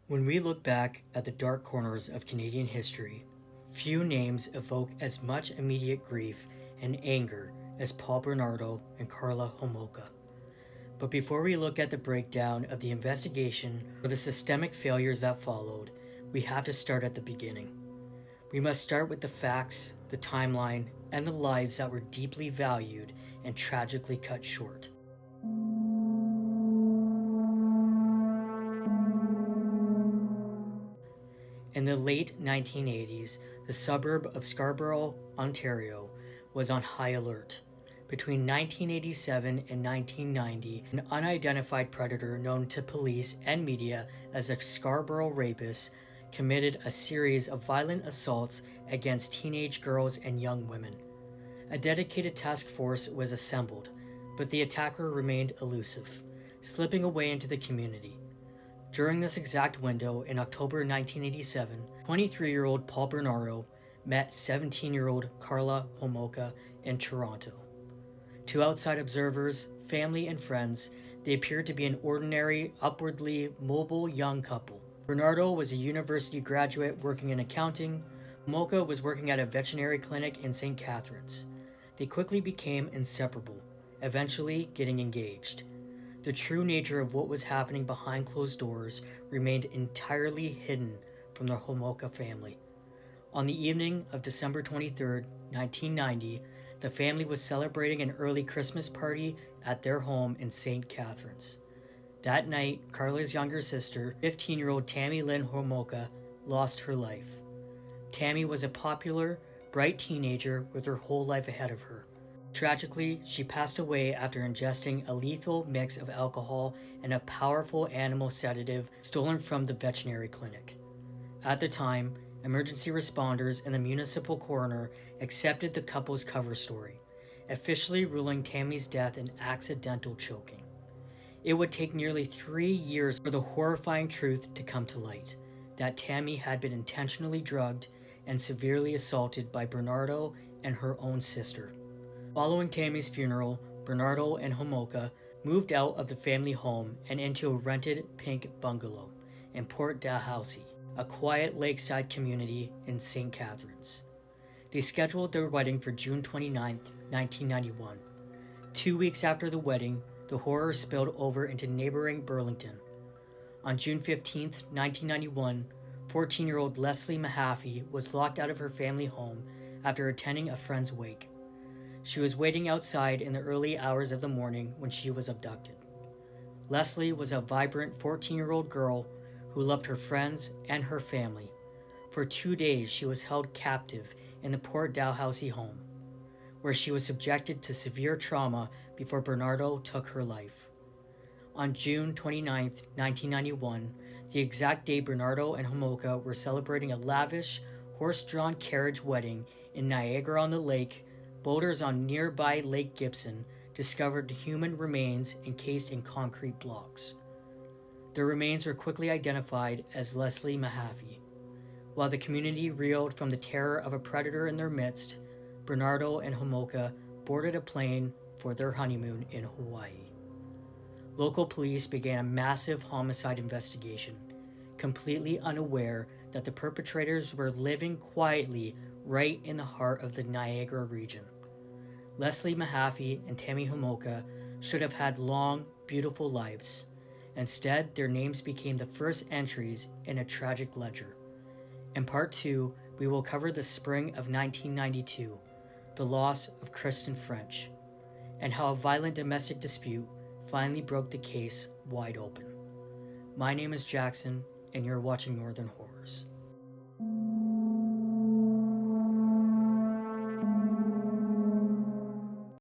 When we look back at the dark corners of Canadian history, few names evoke as much immediate grief and anger as Paul Bernardo and Karla Homolka. But before we look at the breakdown of the investigation or the systemic failures that followed, we have to start at the beginning. We must start with the facts, the timeline, and the lives that were deeply valued and tragically cut short. In the late 1980s, the suburb of Scarborough, Ontario, was on high alert. Between 1987 and 1990, an unidentified predator known to police and media as a Scarborough rapist committed a series of violent assaults against teenage girls and young women. A dedicated task force was assembled, but the attacker remained elusive, slipping away into the community. During this exact window in October 1987, 23-year-old Paul Bernardo met 17-year-old Karla Homolka in Toronto. To outside observers, family, and friends, they appeared to be an ordinary, upwardly mobile young couple. Bernardo was a university graduate working in accounting. Homolka was working at a veterinary clinic in St. Catharines. They quickly became inseparable, eventually getting engaged. The true nature of what was happening behind closed doors remained entirely hidden from the Homolka family. On the evening of December 23, 1990, the family was celebrating an early Christmas party at their home in St. Catharines. That night, Karla's younger sister, 15-year-old Tammy Lynn Homolka, lost her life. Tammy was a popular, bright teenager with her whole life ahead of her. Tragically, she passed away after ingesting a lethal mix of alcohol and a powerful animal sedative stolen from the veterinary clinic. At the time, emergency responders and the municipal coroner accepted the couple's cover story, officially ruling Tammy's death an accidental choking. It would take nearly 3 years for the horrifying truth to come to light, that Tammy had been intentionally drugged and severely assaulted by Bernardo and her own sister. Following Tammy's funeral, Bernardo and Homolka moved out of the family home and into a rented pink bungalow in Port Dalhousie, a quiet lakeside community in St. Catharines. They scheduled their wedding for June 29, 1991. 2 weeks after the wedding, the horror spilled over into neighboring Burlington. On June 15, 1991, 14-year-old Leslie Mahaffey was locked out of her family home after attending a friend's wake. She was waiting outside in the early hours of the morning when she was abducted. Leslie was a vibrant 14-year-old girl who loved her friends and her family. For 2 days, she was held captive in the Port Dalhousie home, where she was subjected to severe trauma before Bernardo took her life. On June 29, 1991, the exact day Bernardo and Homolka were celebrating a lavish, horse-drawn carriage wedding in Niagara-on-the-Lake, boaters on nearby Lake Gibson discovered human remains encased in concrete blocks. Their remains were quickly identified as Leslie Mahaffey. While the community reeled from the terror of a predator in their midst, Bernardo and Homolka boarded a plane for their honeymoon in Hawaii. Local police began a massive homicide investigation, completely unaware that the perpetrators were living quietly right in the heart of the Niagara region. Leslie Mahaffey and Tammy Homolka should have had long, beautiful lives. Instead, their names became the first entries in a tragic ledger. In Part 2, we will cover the spring of 1992, the loss of Kristen French, and how a violent domestic dispute finally broke the case wide open. My name is Jackson, and you're watching Northern Horrors.